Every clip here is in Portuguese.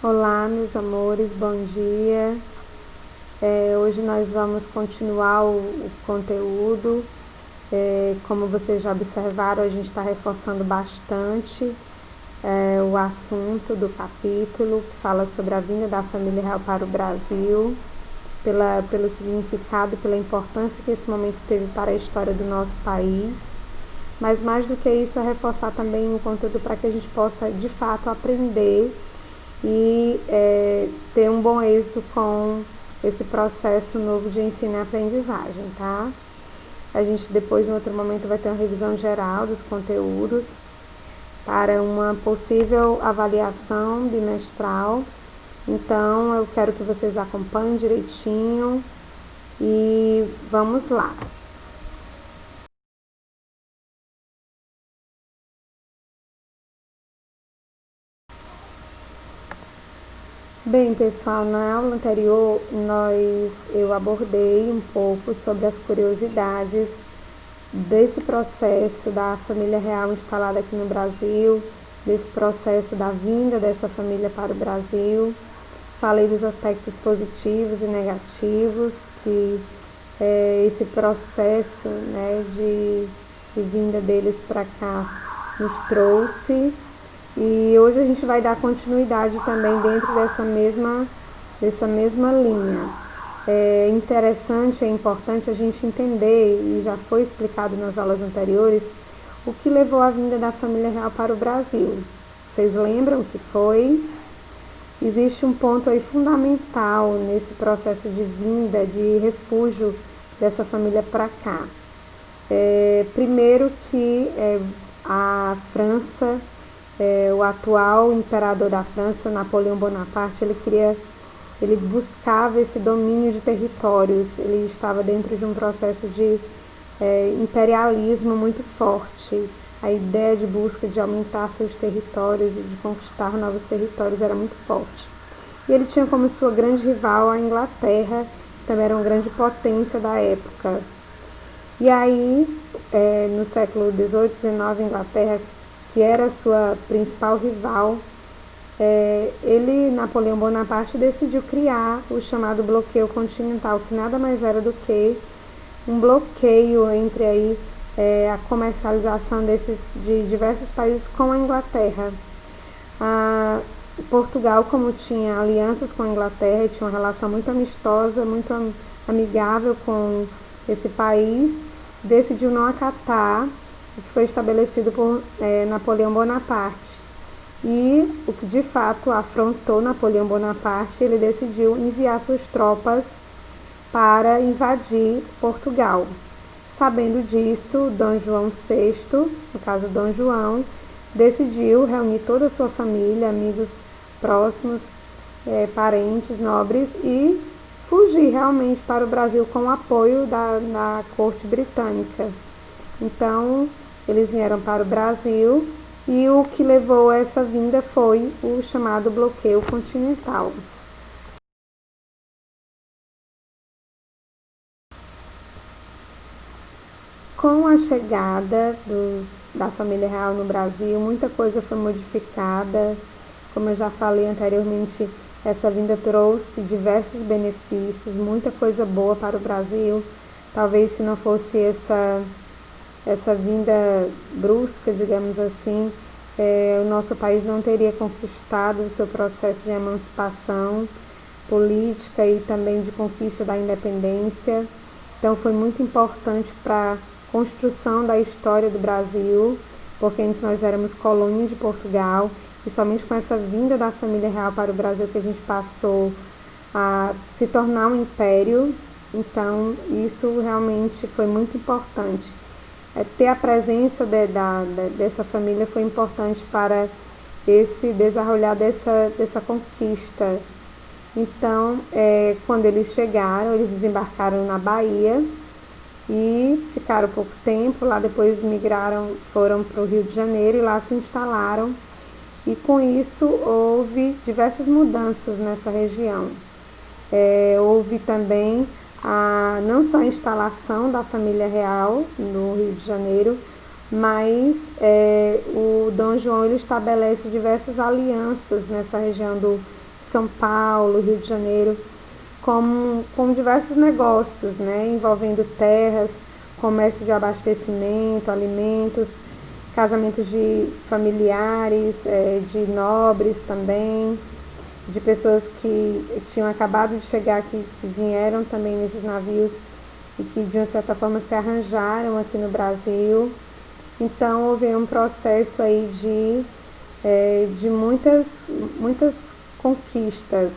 Olá, meus amores, bom dia. Hoje nós vamos continuar o conteúdo. Como vocês já observaram, a gente está reforçando bastante o assunto do capítulo, que fala sobre a vinda da família real para o Brasil, pelo significado, pela importância que esse momento teve para a história do nosso país. Mas mais do que isso, é reforçar também o conteúdo para que a gente possa, de fato, aprender e ter um bom êxito com esse processo novo de ensino e aprendizagem, tá? A gente depois, em outro momento, vai ter uma revisão geral dos conteúdos para uma possível avaliação bimestral. Então, eu quero que vocês acompanhem direitinho e vamos lá. Bem, pessoal, na aula anterior eu abordei um pouco sobre as curiosidades desse processo da família real instalada aqui no Brasil, desse processo da vinda dessa família para o Brasil. Falei dos aspectos positivos e negativos que esse processo, né, de vinda deles para cá nos trouxe. E hoje a gente vai dar continuidade também dentro dessa mesma linha. É interessante, é importante a gente entender, e já foi explicado nas aulas anteriores, o que levou a vinda da família real para o Brasil. Vocês lembram que foi? Existe um ponto aí fundamental nesse processo de vinda, de refúgio dessa família para cá. Primeiro que a França, o atual imperador da França, Napoleão Bonaparte, ele buscava esse domínio de territórios, ele estava dentro de um processo de imperialismo muito forte. A ideia de busca de aumentar seus territórios e de conquistar novos territórios era muito forte. E ele tinha como sua grande rival a Inglaterra, que também era uma grande potência da época. E aí, no século XVIII, XIX, a Inglaterra, que era sua principal rival, Napoleão Bonaparte, decidiu criar o chamado bloqueio continental, que nada mais era do que um bloqueio entre aí, a comercialização de diversos países com a Inglaterra. Portugal, como tinha alianças com a Inglaterra e tinha uma relação muito amistosa, muito amigável com esse país, decidiu não acatar o que foi estabelecido por Napoleão Bonaparte. E o que de fato afrontou Napoleão Bonaparte, ele decidiu enviar suas tropas para invadir Portugal. Sabendo disso, Dom João VI, no caso Dom João, decidiu reunir toda a sua família, amigos próximos, parentes, nobres, e fugir realmente para o Brasil com o apoio da corte britânica. Então, eles vieram para o Brasil e o que levou a essa vinda foi o chamado bloqueio continental. Com a chegada da família real no Brasil, muita coisa foi modificada. Como eu já falei anteriormente, essa vinda trouxe diversos benefícios, muita coisa boa para o Brasil. Talvez se não fosse essa vinda brusca, digamos assim, o nosso país não teria conquistado o seu processo de emancipação política e também de conquista da independência. Então foi muito importante para a construção da história do Brasil, porque antes nós éramos colônia de Portugal, e somente com essa vinda da família real para o Brasil que a gente passou a se tornar um império. Então isso realmente foi muito importante. Ter a presença dessa família foi importante para esse desenrolar dessa conquista. Então, quando eles chegaram, eles desembarcaram na Bahia e ficaram pouco tempo lá, depois migraram, foram para o Rio de Janeiro e lá se instalaram. E com isso houve diversas mudanças nessa região. Houve também não só a instalação da família real no Rio de Janeiro, mas o Dom João ele estabelece diversas alianças nessa região São Paulo, Rio de Janeiro, com diversos negócios, né, envolvendo terras, comércio de abastecimento, alimentos, casamentos de familiares, de nobres também, de pessoas que tinham acabado de chegar aqui, que vieram também nesses navios e que de uma certa forma se arranjaram aqui no Brasil. Então houve um processo aí de muitas conquistas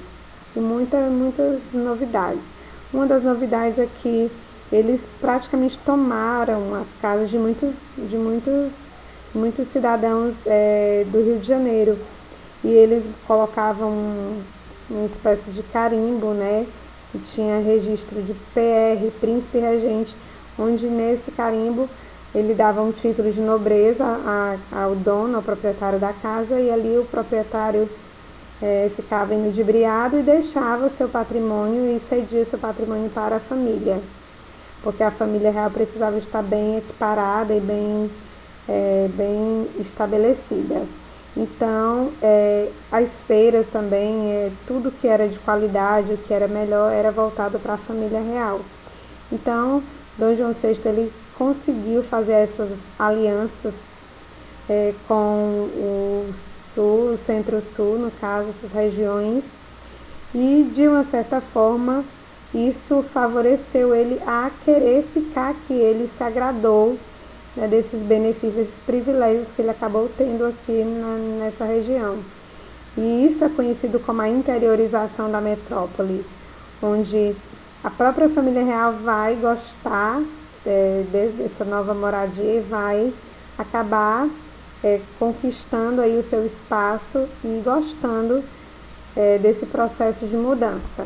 e muitas novidades. Uma das novidades é que eles praticamente tomaram as casas de muitos cidadãos do Rio de Janeiro, e eles colocavam uma espécie de carimbo, né, que tinha registro de PR, príncipe regente, onde nesse carimbo ele dava um título de nobreza ao dono, ao proprietário da casa, e ali o proprietário ficava inudibriado e deixava o seu patrimônio e cedia o seu patrimônio para a família, porque a família real precisava estar bem equiparada e bem estabelecida. Então, as feiras também, tudo que era de qualidade, o que era melhor, era voltado para a família real. Então, Dom João VI ele conseguiu fazer essas alianças com o sul, o centro-sul, no caso, essas regiões, e de uma certa forma isso favoreceu ele a querer ficar aqui. Ele se agradou, né, desses benefícios, desses privilégios que ele acabou tendo aqui nessa região. E isso é conhecido como a interiorização da metrópole, onde a própria família real vai gostar dessa nova moradia e vai acabar conquistando aí o seu espaço e gostando desse processo de mudança.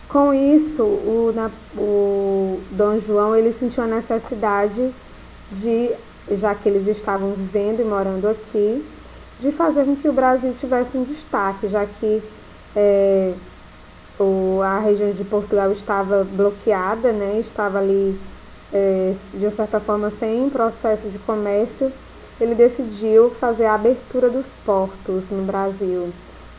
Com isso, o Dom João ele sentiu a necessidade de, já que eles estavam vivendo e morando aqui, de fazer com que o Brasil tivesse um destaque, já que a região de Portugal estava bloqueada, né, estava ali de certa forma sem processo de comércio. Ele decidiu fazer a abertura dos portos no Brasil,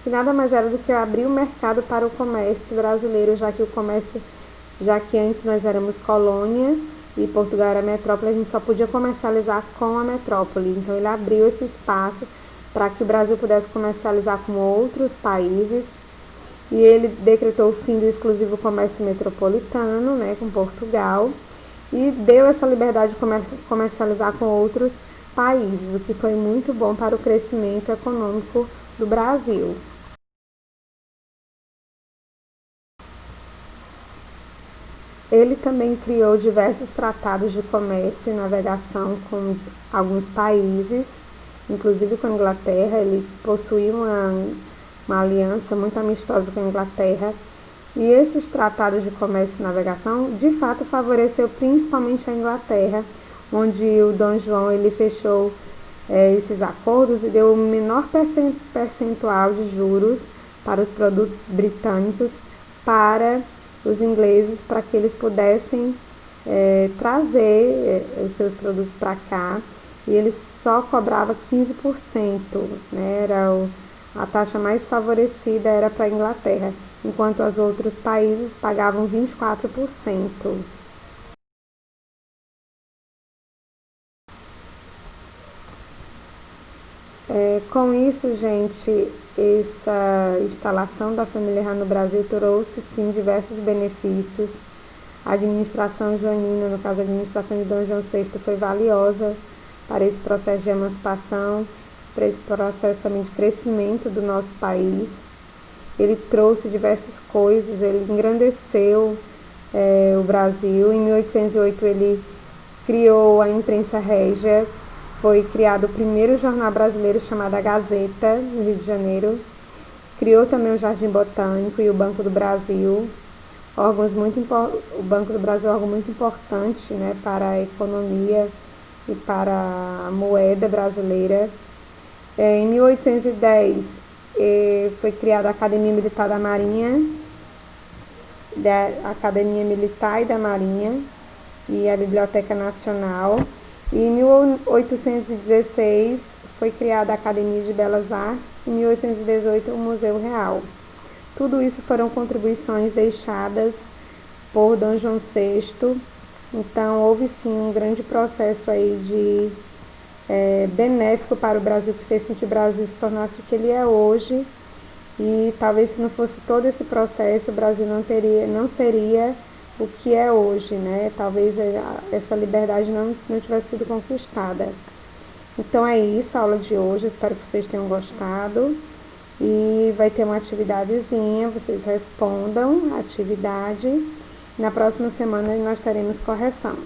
que nada mais era do que abrir o mercado para o comércio brasileiro, já que antes nós éramos colônia e Portugal era metrópole, a gente só podia comercializar com a metrópole. Então ele abriu esse espaço para que o Brasil pudesse comercializar com outros países, e ele decretou o fim do exclusivo comércio metropolitano, né, com Portugal, e deu essa liberdade de comercializar com outros países, o que foi muito bom para o crescimento econômico do Brasil. Ele também criou diversos tratados de comércio e navegação com alguns países, inclusive com a Inglaterra. Ele possuía uma aliança muito amistosa com a Inglaterra, e esses tratados de comércio e navegação de fato favoreceu principalmente a Inglaterra, onde o Dom João ele fechou esses acordos e deu o menor percentual de juros para os produtos britânicos para os ingleses, para que eles pudessem trazer os seus produtos para cá, e ele só cobrava 15%, né, a taxa mais favorecida era para a Inglaterra, enquanto os outros países pagavam 24%. Com isso, gente, essa instalação da família real no Brasil trouxe, sim, diversos benefícios. A administração joanina, no caso a administração de Dom João VI, foi valiosa para esse processo de emancipação, para esse processo também de crescimento do nosso país. Ele trouxe diversas coisas, ele engrandeceu o Brasil. Em 1808 ele criou a imprensa régia, foi criado o primeiro jornal brasileiro chamado A Gazeta, no Rio de Janeiro. Criou também o Jardim Botânico e o Banco do Brasil. O Banco do Brasil é algo muito importante, né, para a economia e para a moeda brasileira. Em 1810 foi criada a Academia Militar da Marinha, e da Marinha, e a Biblioteca Nacional. E em 1816 foi criada a Academia de Belas Artes, em 1818 o Museu Real. Tudo isso foram contribuições deixadas por Dom João VI. Então houve sim um grande processo aí de benéfico para o Brasil, que fez com que o Brasil se tornasse o que ele é hoje. E talvez se não fosse todo esse processo, o Brasil não seria o que é hoje, né? Talvez essa liberdade não tivesse sido conquistada. Então é isso, a aula de hoje, espero que vocês tenham gostado. E vai ter uma atividadezinha, vocês respondam a atividade. Na próxima semana nós teremos correção.